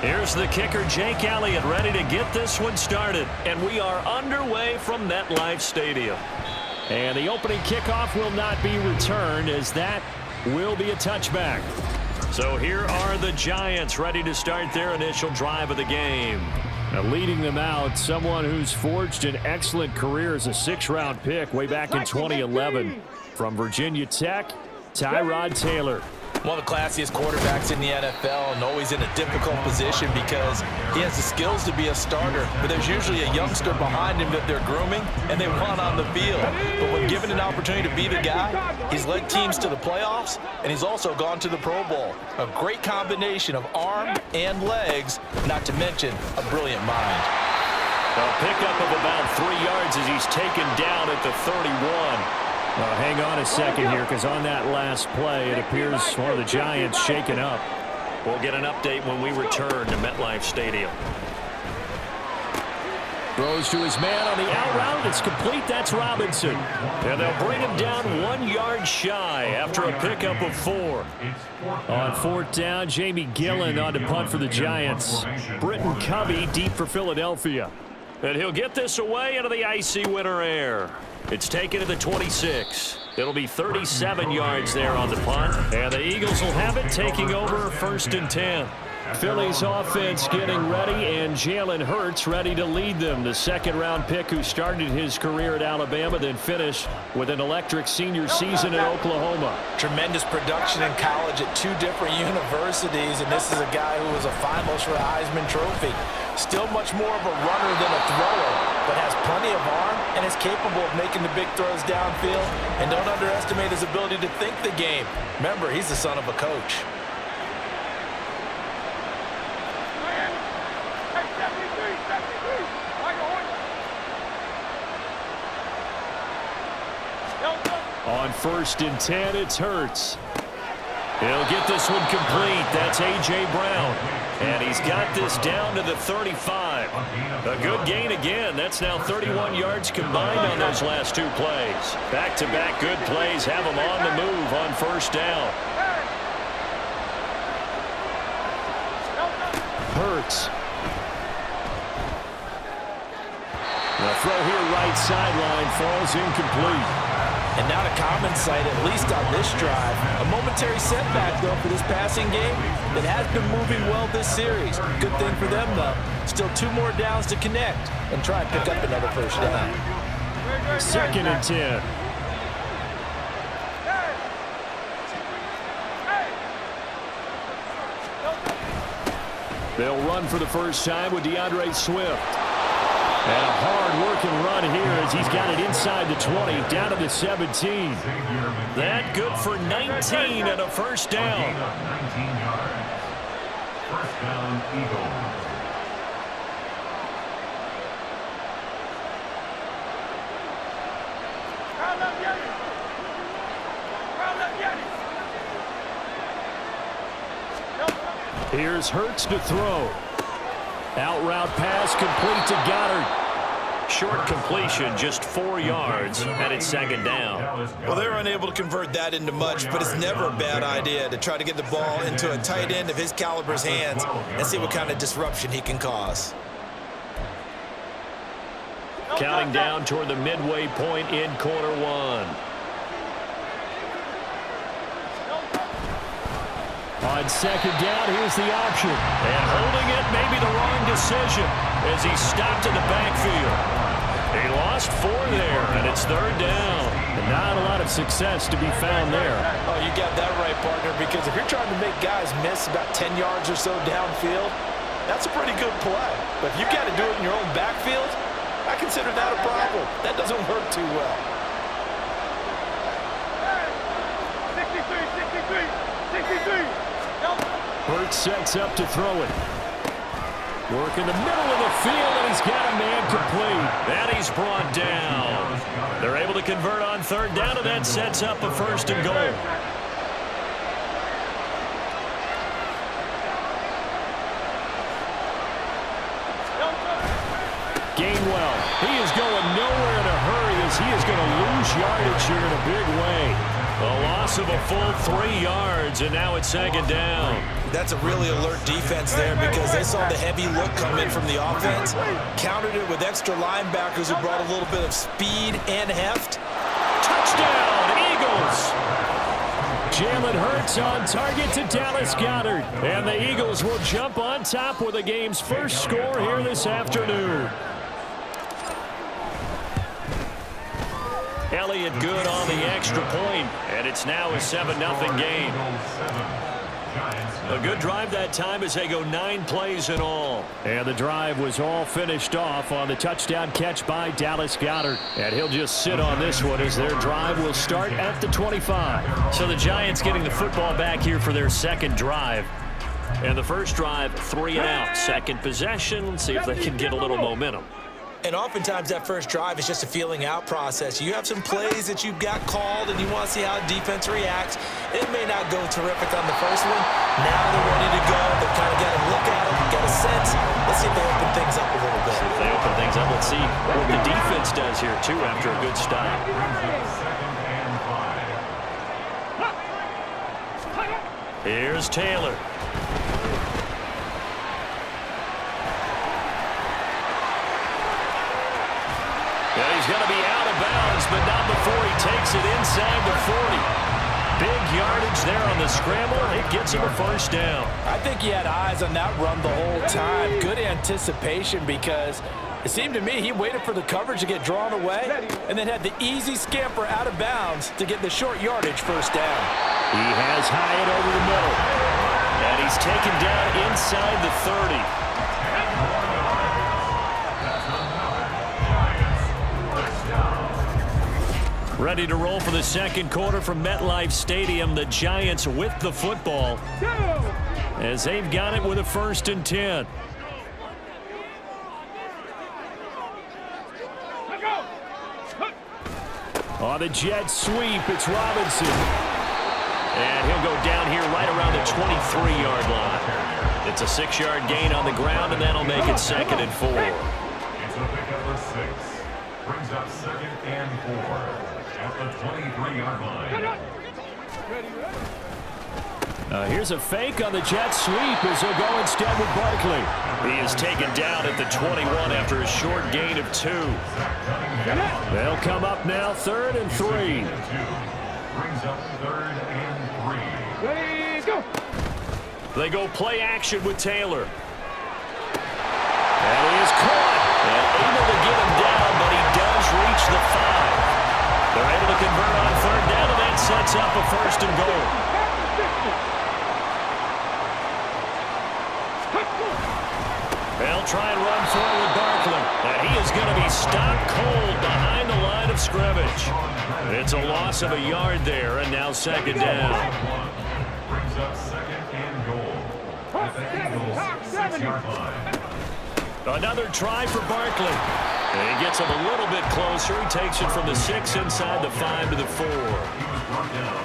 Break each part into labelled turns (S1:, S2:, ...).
S1: Here's the kicker, Jake Elliott, ready to get this one started. And we are underway from MetLife Stadium. And the opening kickoff will not be returned, as that will be a touchback. So here are the Giants ready to start their initial drive of the game. Now leading them out, someone who's forged an excellent career as a 6th-round pick way back in 2011. From Virginia Tech, Tyrod Taylor.
S2: One of the classiest quarterbacks in the NFL, and always in a difficult position because he has the skills to be a starter, but there's usually a youngster behind him that they're grooming and they want on the field. But when given an opportunity to be the guy, he's led teams to the playoffs, and he's also gone to the Pro Bowl. A great combination of arm and legs, not to mention a brilliant mind.
S1: A pickup of about 3 yards as he's taken down at the 31. Hang on a second here, because on that last play, it appears one of the Giants shaken up. We'll get an update when we return to MetLife Stadium. Throws to his man on the out route. It's complete. That's Robinson. And they'll bring him down 1 yard shy after a pickup of 4. On 4th down, Jamie Gillen on to punt for the Giants. Britton Covey deep for Philadelphia. And he'll get this away into the icy winter air. It's taken to the 26. It'll be 37 yards there on the punt. And the Eagles will have it, taking over 1st and 10. Philly's offense getting ready, and Jalen Hurts ready to lead them. The 2nd-round pick who started his career at Alabama, then finished with an electric senior season at Oklahoma.
S2: Tremendous production in college at 2 different universities, and this is a guy who was a finalist for the Heisman Trophy. Still much more of a runner than a thrower, but has plenty of arm and is capable of making the big throws downfield. And don't underestimate his ability to think the game. Remember, he's the son of a coach.
S1: On 1st and 10, it's Hurts. He'll get this one complete. That's A.J. Brown. And he's got this down to the 35. A good gain again. That's now 31 yards combined on those last 2 plays. Back-to-back good plays have him on the move on 1st down. Hurts. The throw here right sideline falls incomplete.
S2: And not a common sight, at least on this drive. A momentary setback, though, for this passing game that has been moving well this series. Good thing for them, though. Still 2 more downs to connect and try and pick up another 1st down.
S1: 2nd and 10. They'll run for the first time with DeAndre Swift. And a hard-working run here as he's got it inside the 20, down to the 17. That good for 19 and a 1st down.
S3: 19 yards. 1st down, Eagles.
S1: Here's Hurts to throw. Out route pass complete to Goddard. Short completion, just 4 yards, and it's 2nd down.
S2: Well, they were unable to convert that into much, but it's never a bad idea to try to get the ball into a tight end of his caliber's hands and see what kind of disruption he can cause.
S1: Counting down toward the midway point in quarter 1. On 2nd down, here's the option. And holding it may be the wrong decision as he stopped in the backfield. He lost 4 there, and it's 3rd down. And not a lot of success to be found there.
S2: Oh, you got that right, partner, because if you're trying to make guys miss about 10 yards or so downfield, that's a pretty good play. But if you got to do it in your own backfield, I consider that a problem. That doesn't work too well.
S3: 63.
S1: Hurts sets up to throw it. Work in the middle of the field, and he's got a man complete. And he's brought down. They're able to convert on 3rd down, and that sets up a 1st and goal. Gainwell, he is going nowhere in a hurry as he is going to lose yardage here in a big way. A loss of a full 3 yards, and now it's second down.
S2: That's a really alert defense there because they saw the heavy look come in from the offense, countered it with extra linebackers who brought a little bit of speed and heft.
S1: Touchdown, Eagles! Jalen Hurts on target to Dallas Goedert. And the Eagles will jump on top with the game's first score here this afternoon. Elliott good on the extra point, and it's now a 7-0 game. A good drive that time as they go 9 plays in all. And the drive was all finished off on the touchdown catch by Dallas Goedert. And he'll just sit on this one as their drive will start at the 25.
S4: So the Giants getting the football back here for their second drive.
S1: And the first drive, 3 and out. Second possession, let's see if they can get a little momentum.
S2: And oftentimes that first drive is just a feeling out process. You have some plays that you've got called and you want to see how defense reacts. It may not go terrific on the first one. Now they're ready to go. They've kind of got a look at them, got a sense. Let's see if they open things up a little bit.
S1: See if they open things up. Let's see what the defense does here, too, after a good stop. Here's Taylor. Yeah, he's going to be out of bounds, but not before he takes it inside the 40. Big yardage there on the scramble. It gets him a first down.
S2: I think he had eyes on that run the whole time. Good anticipation because it seemed to me he waited for the coverage to get drawn away and then had the easy scamper out of bounds to get the short yardage first down.
S1: He has Hyatt over the middle. And he's taken down inside the 30. Ready to roll for the second quarter from MetLife Stadium. The Giants with the football as they've got it with a 1st and 10. On the jet sweep, it's Robinson. And he'll go down here right around the 23-yard line. It's a 6-yard gain on the ground, and that'll make it 2nd and 4.
S3: It's a pickup of 6. Brings up 2nd and 4. At the 23-yard line.
S1: Here's a fake on the jet sweep as they'll go instead with Barkley. He is taken down at the 21 after a short gain of 2. They'll come up now 3rd and 3.
S3: Brings up 3rd and 3.
S1: Ready, go. They go play action with Taylor. And he is caught and able to get him down, but he does reach the 5. They're able to convert on 3rd down, and that sets up a 1st and goal. They'll try and run forward Barkley. And he is going to be stopped cold behind the line of scrimmage. It's a loss of a yard there, and now 2nd down.
S3: Brings up 2nd and goal. At the Eagles' 6-yard line.
S1: Another try for Barkley. And he gets him a little bit closer. He takes it from the 6 inside the 5 to the 4.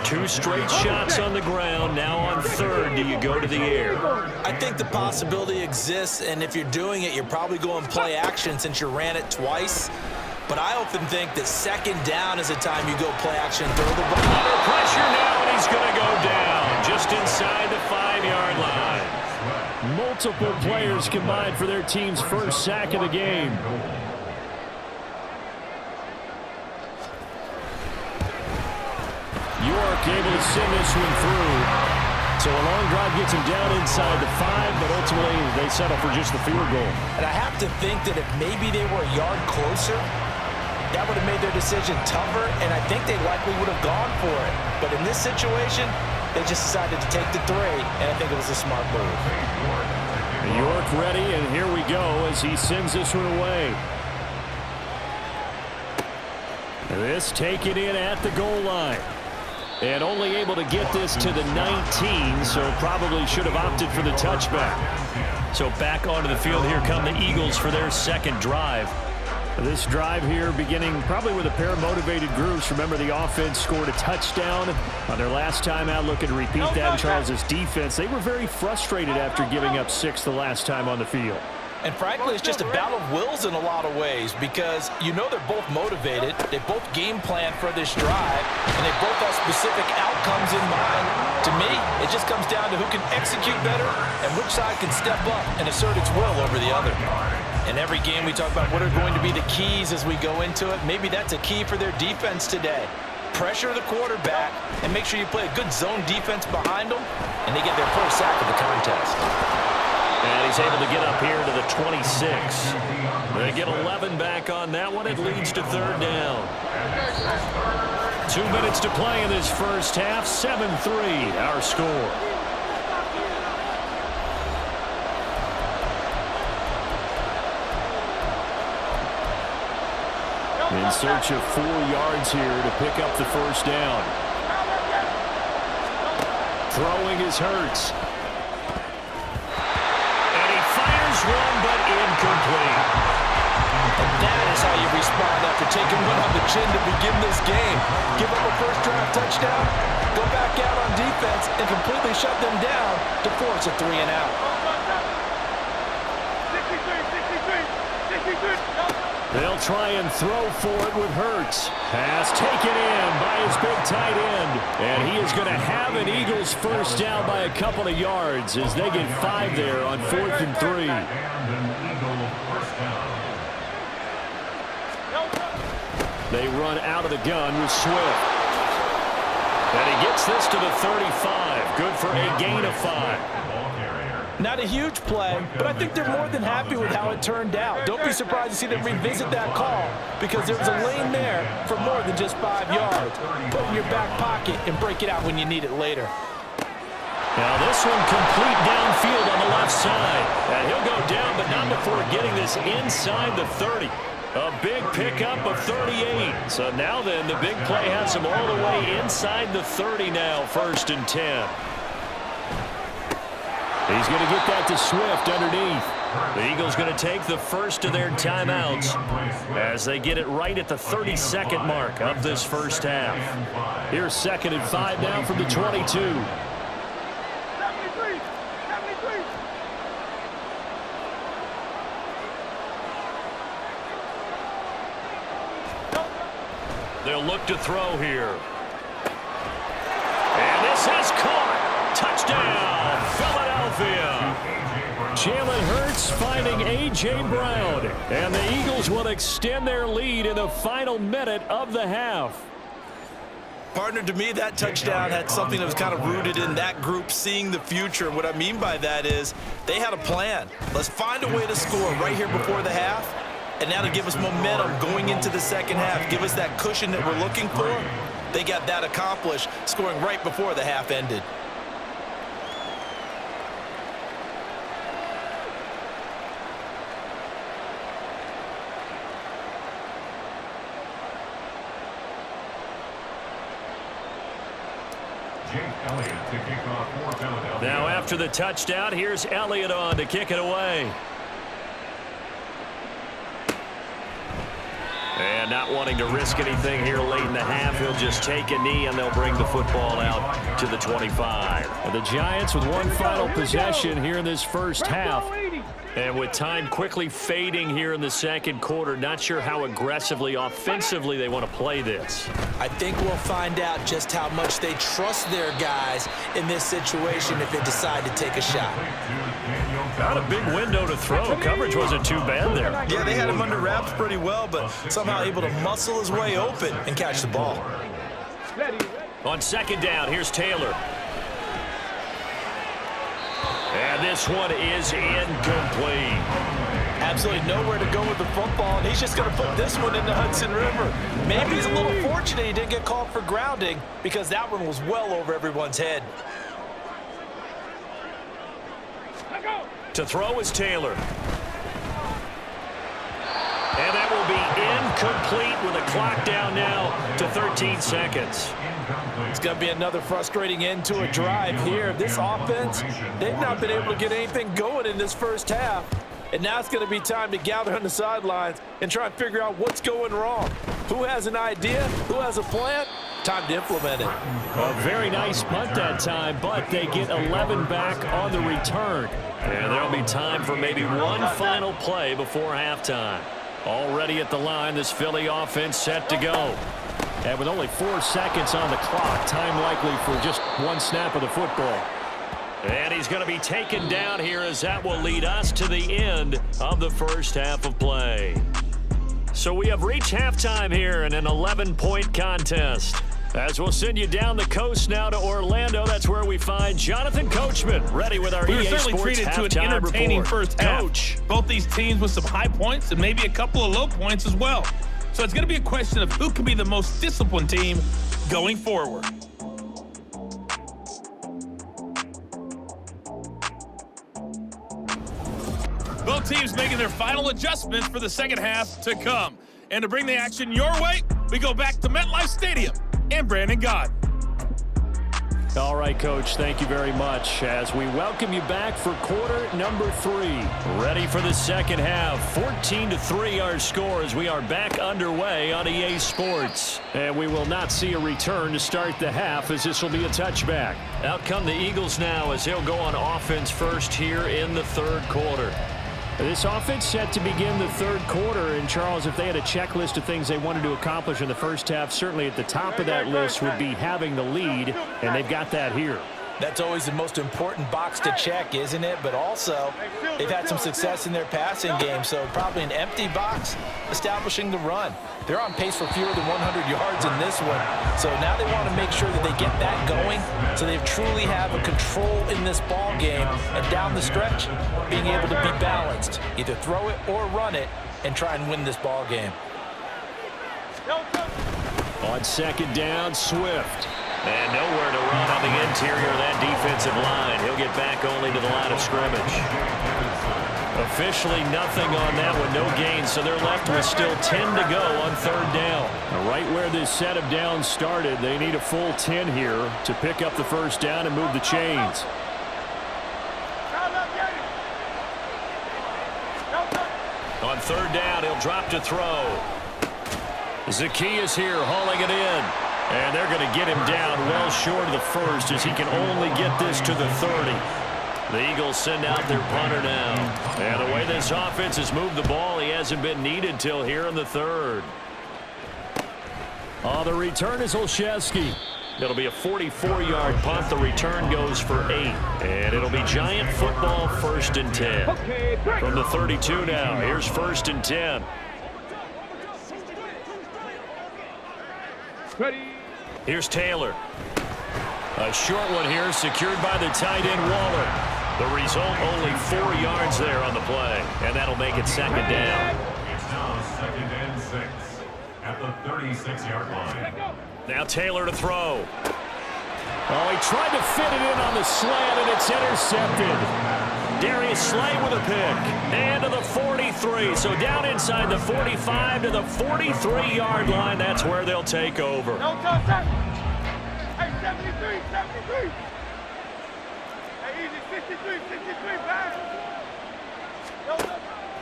S1: 2 straight shots on the ground. Now on 3rd, do you go to the air?
S2: I think the possibility exists, and if you're doing it, you're probably going play action since you ran it twice. But I often think that 2nd down is the time you go play action and throw the ball.
S1: Under pressure now, and he's going to go down just inside the 5-yard line. Multiple players combined for their team's first sack of the game. York able to send this one through. So a long drive gets him down inside the 5, but ultimately they settle for just the field goal.
S2: And I have to think that if maybe they were a yard closer, that would have made their decision tougher, and I think they likely would have gone for it. But in this situation, they just decided to take the 3, and I think it was a smart move.
S1: York ready, and here we go as he sends this one away. This taken in at the goal line. And only able to get this to the 19, so probably should have opted for the touchback. So back onto the field, here come the Eagles for their 2nd drive. This drive here beginning probably with a pair of motivated groups. Remember, the offense scored a touchdown on their last time out, looking to repeat that in Charles' defense. They were very frustrated after giving up 6 the last time on the field.
S2: And frankly, it's just a battle of wills in a lot of ways because you know they're both motivated, they both game plan for this drive, and they both have specific outcomes in mind. To me, it just comes down to who can execute better and which side can step up and assert its will over the other. In every game, we talk about what are going to be the keys as we go into it. Maybe that's a key for their defense today. Pressure the quarterback and make sure you play a good zone defense behind them, and they get their first sack of the contest.
S1: And he's able to get up here to the 26. They get 11 back on that one. It leads to third down. 2 minutes to play in this first half. 7-3 our score. In search of 4 yards here to pick up the first down. Throwing is Hurts. And he fires one, but incomplete.
S2: And that is how you respond after taking one on the chin to begin this game. Give up a first drive touchdown, go back out on defense, and completely shut them down to force a 3 and out.
S1: They'll try and throw for it with Hurts. Pass taken in by his big tight end. And he is going to have an Eagles first down by a couple of yards as they get 5 there on 4th and 3. They run out of the gun with Swift. And he gets this to the 35. Good for a gain of 5.
S2: Not a huge play, but I think they're more than happy with how it turned out. Don't be surprised to see them revisit that call because there was a lane there for more than just 5 yards. Put it in your back pocket and break it out when you need it later.
S1: Now this one complete downfield on the left side. And he'll go down, but not before getting this inside the 30. A big pickup of 38. So now then, the big play has him all the way inside the 30 now, 1st and 10. He's going to get that to Swift underneath. The Eagles going to take the first of their timeouts as they get it right at the 32nd mark of this first half. Here's 2nd and 5 now from the 22. They'll look to throw here. And this is caught. Touchdown, Philadelphia. Jalen Hurts finding A.J. Brown. And the Eagles will extend their lead in the final minute of the half.
S2: Partner, to me, that touchdown had something that was kind of rooted in that group seeing the future. And what I mean by that is they had a plan. Let's find a way to score right here before the half. And now to give us momentum going into the second half, give us that cushion that we're looking for. They got that accomplished, scoring right before the half ended.
S1: Now after the touchdown, here's Elliott on to kick it away. And not wanting to risk anything here late in the half, he'll just take a knee and they'll bring the football out to the 25. And the Giants with one final possession here in this first half. And with time quickly fading here in the second quarter, not sure how aggressively, offensively they want to play this.
S2: I think we'll find out just how much they trust their guys in this situation if they decide to take a shot.
S1: Not a big window to throw. Coverage wasn't too bad there.
S2: Yeah, they had him under wraps pretty well, but somehow able to muscle his way open and catch the ball.
S1: On second down, here's Taylor. And this one is incomplete.
S2: Absolutely nowhere to go with the football, and he's just going to put this one in the Hudson River. Maybe he's a little fortunate he didn't get called for grounding because that one was well over everyone's head.
S1: To throw is Taylor. And that will be incomplete with a clock down now to 13 seconds.
S2: It's going to be another frustrating end to a drive here. This offense, they've not been able to get anything going in this first half. And now it's going to be time to gather on the sidelines and try and figure out what's going wrong. Who has an idea? Who has a plan? Time to implement it.
S1: A very nice punt that time, but they get 11 back on the return. And there'll be time for maybe one final play before halftime. Already at the line, this Philly offense set to go. And with only 4 seconds on the clock, time likely for just one snap of the football. And he's going to be taken down here as that will lead us to the end of the first half of play. So we have reached halftime here in an 11-point contest. As we'll send you down the coast now to Orlando, that's where we find Jonathan Coachman ready with our EA Sports
S5: treated to an
S1: halftime
S5: entertaining
S1: report.
S5: first half.
S1: Coach.
S5: Both these teams with some high points and maybe a couple of low points as well. So it's going to be a question of who can be the most disciplined team going forward. Both teams making their final adjustments for the second half to come. And to bring the action your way, we go back to MetLife Stadium and Brandon Gaudin.
S1: All right, Coach, thank you very much as we welcome you back for quarter number 3. Ready for the second half. 14-3 our score as we are back underway on EA Sports. And we will not see a return to start the half as this will be a touchback. Out come the Eagles now as they'll go on offense first here in the third quarter. This offense set to begin the third quarter, and Charles, if they had a checklist of things they wanted to accomplish in the first half, certainly at the top of that list would be having the lead, and they've got that here.
S2: That's always the most important box to check, isn't it? But also, they've had some success in their passing game, so probably an empty box establishing the run. They're on pace for fewer than 100 yards in this one, so now they want to make sure that they get that going so they truly have a control in this ball game, and down the stretch, being able to be balanced. Either throw it or run it and try and win this ball game.
S1: On second down, Swift. And nowhere to run on the interior of that defensive line. He'll get back only to the line of scrimmage. Officially nothing on that one, no gain, so they're left with still 10 to go on third down. Right where this set of downs started, they need a full 10 here to pick up the first down and move the chains. On third down, he'll drop to throw. Zacchaeus here hauling it in. And they're going to get him down well short of the first as he can only get this to the 30. The Eagles send out their punter now. And the way this offense has moved the ball, he hasn't been needed till here in the third. On the return is Olszewski. It'll be a 44-yard punt. The return goes for 8. And it'll be Giant football, 1st and 10. From the 32 now, here's 1st and 10. Here's Taylor. A short one here, secured by the tight end Waller. The result, only 4 yards there on the play, and that'll make it second down.
S3: It's now 2nd and 6 at the 36-yard line.
S1: Now Taylor to throw. Oh, he tried to fit it in on the slant, and it's intercepted. Darius Slay with a pick. And to the 43. So down inside the 45 to the 43-yard line. That's where they'll take over.
S6: Hey, 73, 73. Hey, easy, 63, 63, back.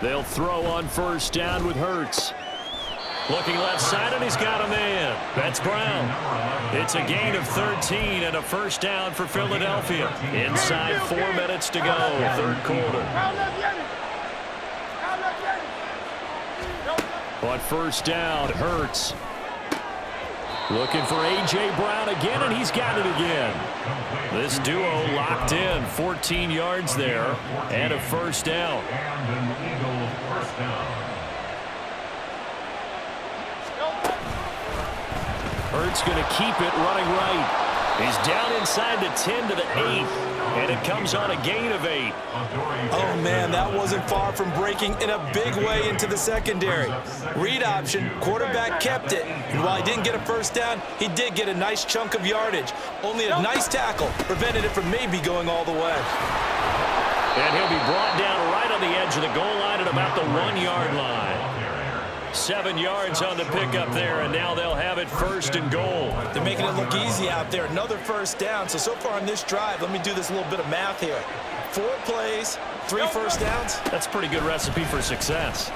S1: They'll throw on first down with Hurts. Looking left side, and he's got a man. That's Brown. It's a gain of 13 and a first down for Philadelphia. Inside 4 minutes to go, third quarter. On first down, Hurts. Looking for A.J. Brown again, and he's got it again. This duo locked in, 14 yards there, and a first down.
S3: And an Eagle first down.
S1: Hurts going to keep it running right. He's down inside the 10 to the 8, and it comes on a gain of 8.
S2: Oh, man, that wasn't far from breaking in a big way into the secondary. Read option, quarterback kept it, and while he didn't get a first down, he did get a nice chunk of yardage. Only a nice tackle prevented it from maybe going all the way.
S1: And he'll be brought down right on the edge of the goal line at about the 1-yard line. 7 yards on the pickup there, and now they'll have it first and goal.
S2: They're making it look easy out there. Another first down. So far on this drive, let me do this little bit of math here. 4 plays, 3 first downs.
S1: That's a pretty good recipe for success.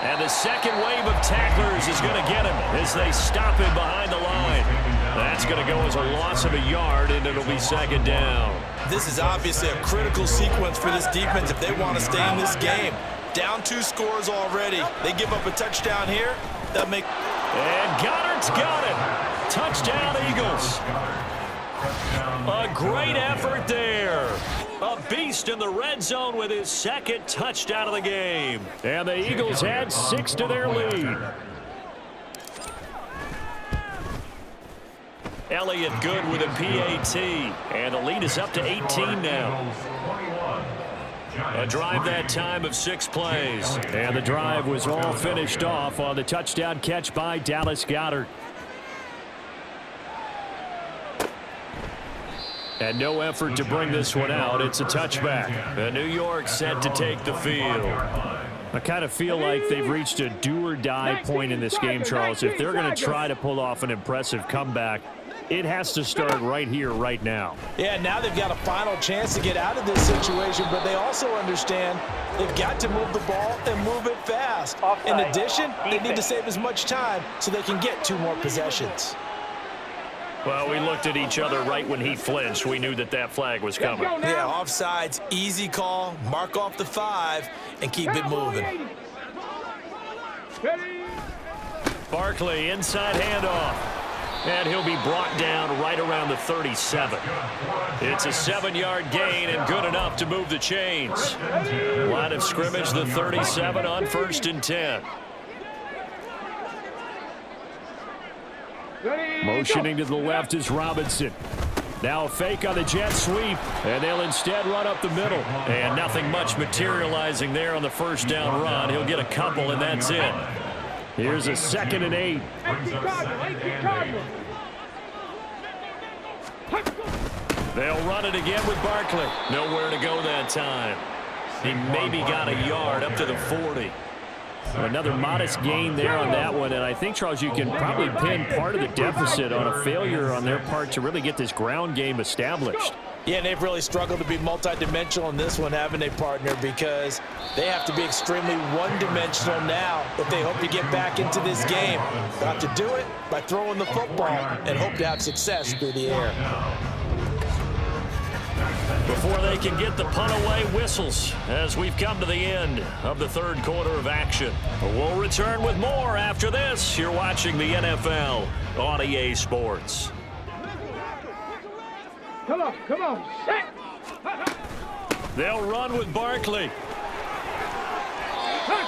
S1: And the second wave of tacklers is going to get him as they stop him behind the line. That's going to go as a loss of a yard, and it'll be second down.
S2: This is obviously a critical sequence for this defense if they want to stay in this game. Down 2 scores already. They give up a touchdown here. That make.
S1: And Goddard's got it. Touchdown, Eagles. A great effort there. A beast in the red zone with his second touchdown of the game. And the Eagles add 6 to their lead. Elliott good with a PAT. And the lead is up to 18 now. A drive that time of 6 plays. And the drive was all finished off on the touchdown catch by Dallas Goedert. And no effort to bring this one out. It's a touchback. The New York set to take the field. I kind of feel like they've reached a do-or-die point in this game, Charles. If they're going to try to pull off an impressive comeback, it has to start right here, right now.
S2: Yeah, now they've got a final chance to get out of this situation, but they also understand they've got to move the ball and move it fast. In addition, they need to save as much time so they can get 2 more possessions.
S1: Well, we looked at each other right when he flinched. We knew that that flag was coming.
S2: Yeah, offsides, easy call, mark off the 5, and keep it moving.
S1: Barkley, inside handoff. And he'll be brought down right around the 37. It's a 7-yard gain and good enough to move the chains. Line of scrimmage, the 37 on 1st and 10. Motioning to the left is Robinson. Now a fake on the jet sweep, and they'll instead run up the middle. And nothing much materializing there on the first down run. He'll get a couple, and that's it. Here's a 2nd and 8. They'll run it again with Barkley. Nowhere to go that time. He maybe got a yard up to the 40. Another modest gain there on that one, and I think, Charles, you can probably pin part of the deficit on a failure on their part to really get this ground game established.
S2: Yeah, and they've really struggled to be multidimensional in this one, haven't they, partner? Because they have to be extremely one-dimensional now if they hope to get back into this game. They'll have to do it by throwing the football and hope to have success through the air.
S1: Before they can get the punt away, whistles as we've come to the end of the 3rd quarter of action. We'll return with more after this. You're watching the NFL on EA Sports.
S6: Come on.
S1: They'll run with Barkley.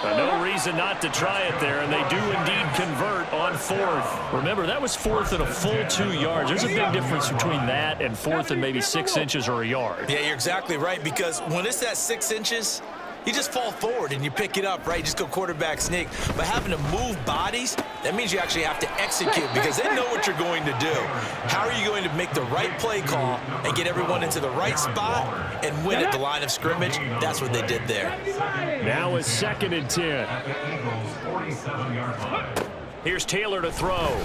S1: No reason not to try it there, and they do indeed convert on 4th. Remember, that was 4th and a full 2 yards. There's a big difference between that and 4th and maybe 6 inches or a yard.
S2: Yeah, you're exactly right, because when it's that 6 inches, you just fall forward and you pick it up, right? You just go quarterback sneak. But having to move bodies, that means you actually have to execute because they know what you're going to do. How are you going to make the right play call and get everyone into the right spot and win at the line of scrimmage? That's what they did there.
S1: Now it's 2nd and 10. Here's Taylor to throw.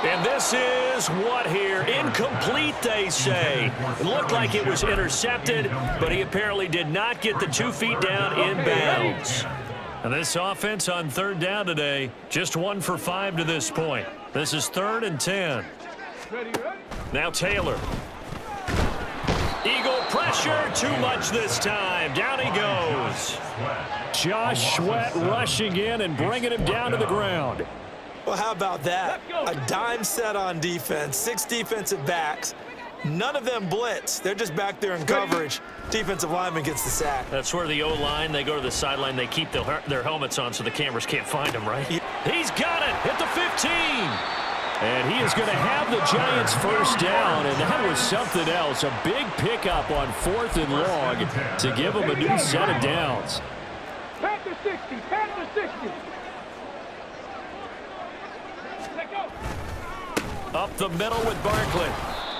S1: And this is what here? Incomplete, they say. It looked like it was intercepted, but he apparently did not get the 2 feet down inbounds. And this offense on 3rd down today, just 1 for 5 to this point. This is 3rd and 10. Now Taylor. Eagle pressure, too much this time. Down he goes. Josh Sweat rushing in and bringing him down to the ground.
S2: Well, how about that? A dime set on defense, 6 defensive backs. None of them blitz. They're just back there in coverage. Defensive lineman gets the sack.
S1: That's where the O-line, they go to the sideline, they keep their helmets on so the cameras can't find them, right? He's got it at the 15. And he is going to have the Giants first down, and that was something else. A big pickup on 4th and long to give them a new set of downs.
S6: Panther 60, Panther 60.
S1: Up the middle with Barkley.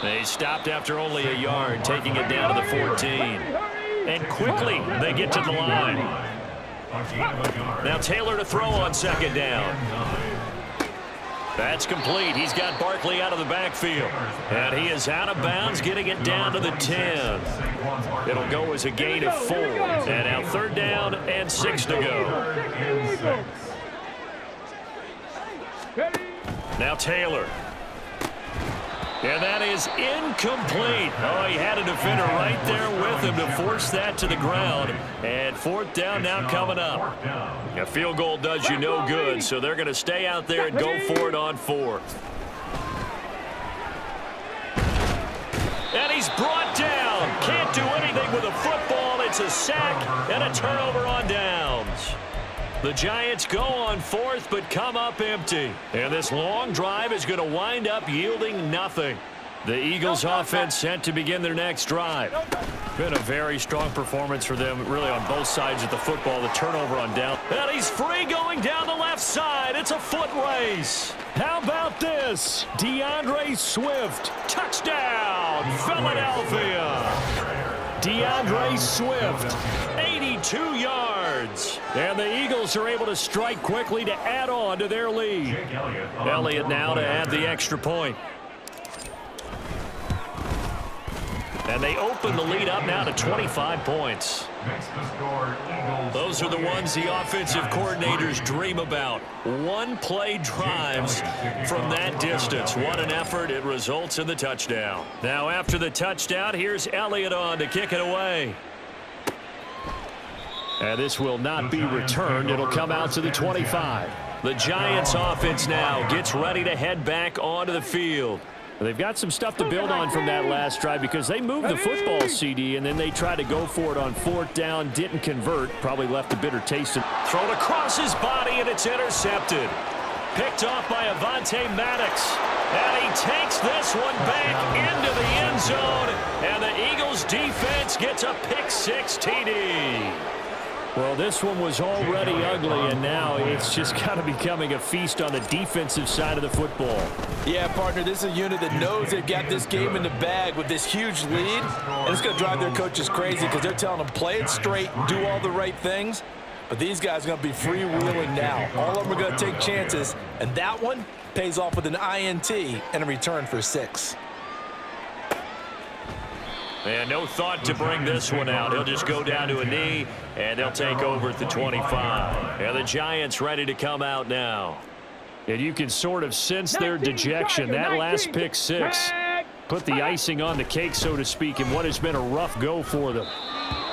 S1: They stopped after only a yard, taking it down to the 14. And quickly, they get to the line. Now Taylor to throw on 2nd down. That's complete. He's got Barkley out of the backfield. And he is out of bounds, getting it down to the 10. It'll go as a gain of 4. And now 3rd down and 6 to go. Now Taylor. And that is incomplete. Oh, he had a defender right there with him to force that to the ground. And fourth down now coming up. A field goal does you no good, so they're going to stay out there and go for it on fourth. And he's brought down. Can't do anything with a football. It's a sack and a turnover on downs. The Giants go on fourth, but come up empty. And this long drive is going to wind up yielding nothing. The Eagles offense set to begin their next drive. Been a very strong performance for them, really on both sides of the football. The turnover on down. And he's free going down the left side. It's a foot race. How about this? DeAndre Swift. Touchdown, Philadelphia. DeAndre Swift, 82 yards. And the Eagles are able to strike quickly to add on to their lead. Elliott now to add the extra point. And they open the lead up now to 25 points. Those are the ones the offensive coordinators dream about. One-play drives from that distance. What an effort. It results in the touchdown. Now after the touchdown, here's Elliott on to kick it away. And this will not be returned. It'll come out to the 25. The Giants offense now gets ready to head back onto the field. They've got some stuff to build on from that last drive because they moved the football, CD, and then they tried to go for it on fourth down, didn't convert, probably left a bitter taste. Thrown across his body, and it's intercepted. Picked off by Avonte Maddox. And he takes this one back into the end zone, and the Eagles defense gets a pick-six TD. Well, this one was already ugly, and now it's just kind of becoming a feast on the defensive side of the football.
S2: Yeah, partner, this is a unit that knows they've got this game in the bag with this huge lead, and it's going to drive their coaches crazy because they're telling them play it straight, do all the right things, but these guys are going to be freewheeling now. All of them are going to take chances, and that one pays off with an INT and a return for 6.
S1: And no thought to bring this one out. He'll just go down to a knee, and they'll take over at the 25. And the Giants ready to come out now. And you can sort of sense their dejection. That last pick six put the icing on the cake, so to speak, in what has been a rough go for them.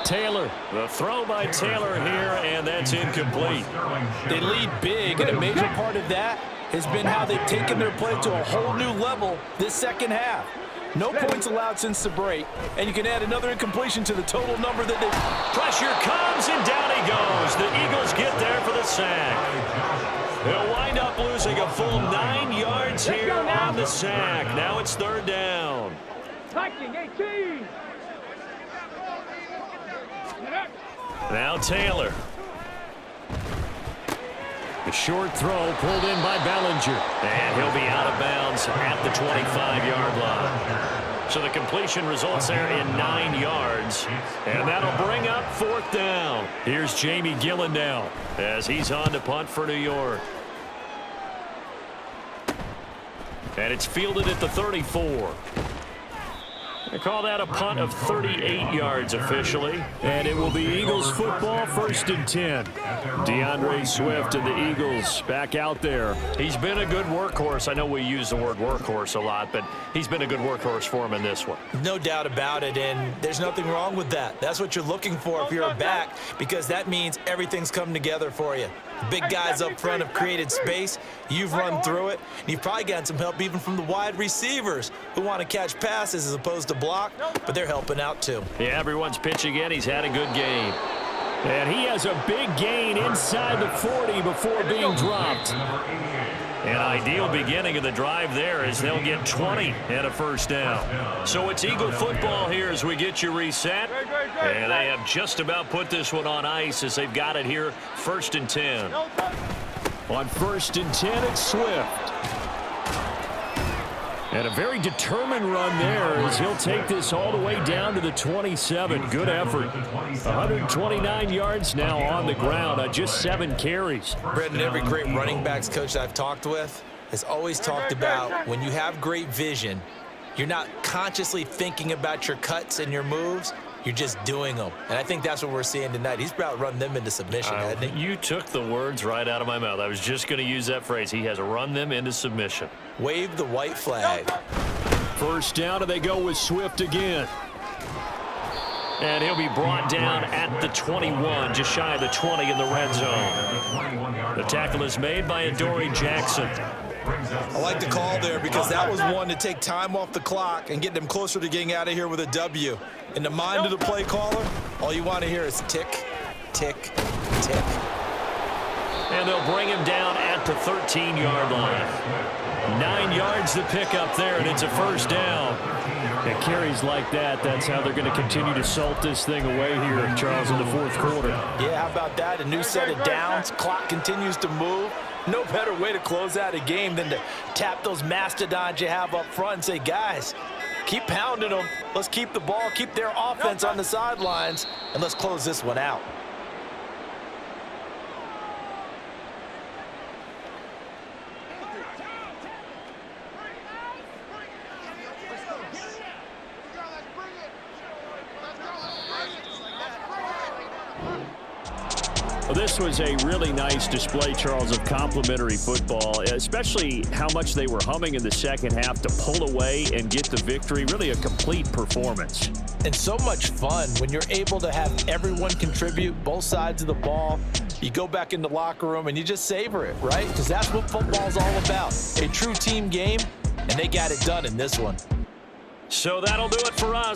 S1: Taylor, the throw by Taylor here, and that's incomplete.
S2: They lead big, and a major part of that has been how they've taken their play to a whole new level this second half. No points allowed since the break, and you can add another incompletion to the total number that they...
S1: Pressure comes, and down he goes. The Eagles get there for the sack. They'll wind up losing a full 9 yards here on the sack. Now it's third down.
S6: Tackling 18.
S1: Now Taylor. The short throw pulled in by Bellinger. And he'll be out of bounds at the 25-yard line. So the completion results there in 9 yards. And that'll bring up fourth down. Here's Jamie Gillen now as he's on to punt for New York. And it's fielded at the 34. They call that a punt of 38 yards officially. And it will be Eagles football, 1st and 10. DeAndre Swift and the Eagles back out there. He's been a good workhorse. I know we use the word workhorse a lot, but he's been a good workhorse for him in this one.
S2: No doubt about it, and there's nothing wrong with that. That's what you're looking for if you're a back, because that means everything's come together for you. The big guys up front have created space. You've run through it. And you've probably gotten some help even from the wide receivers who want to catch passes as opposed to block, but they're helping out too.
S1: Yeah, everyone's pitching in. He's had a good game. And he has a big gain inside the 40 before being dropped. An ideal beginning of the drive there as they'll get 20 and a first down. So it's Eagle football here as we get you reset. And they have just about put this one on ice as they've got it here, 1st and 10. On 1st and 10, it's Swift. And a very determined run there as he'll take this all the way down to the 27. Good effort. 129 yards now on the ground on just 7 carries.
S2: Brendan, every great running backs coach I've talked with has always talked about when you have great vision, you're not consciously thinking about your cuts and your moves. You're just doing them. And I think that's what we're seeing tonight. He's about run them into submission, hasn't he?
S1: You took the words right out of my mouth. I was just going to use that phrase. He has run them into submission.
S2: Wave the white flag.
S1: First down, and they go with Swift again.
S4: And he'll be brought down at the 21, just shy of the 20 in the red zone. The tackle is made by Adoree Jackson.
S2: I like the call there because that was one to take time off the clock and get them closer to getting out of here with a W. In the mind of the play caller, all you want to hear is tick, tick, tick.
S4: And they'll bring him down at the 13-yard line.
S1: 9 yards to pick up there, and it's a first down. And carries like that, that's how they're going to continue to salt this thing away here, Charles, in the fourth quarter.
S2: Yeah, how about that? A new set of downs. Clock continues to move. No better way to close out a game than to tap those mastodons you have up front and say, guys, keep pounding them. Let's keep the ball, keep their offense on the sidelines, and let's close this one out.
S1: Well, this was a really nice display, Charles, of complimentary football, especially how much they were humming in the second half to pull away and get the victory. Really a complete performance.
S2: And so much fun when you're able to have everyone contribute, both sides of the ball. You go back in the locker room and you just savor it, right? Because that's what football's all about. A true team game, and they got it done in this one.
S4: So that'll do it for us.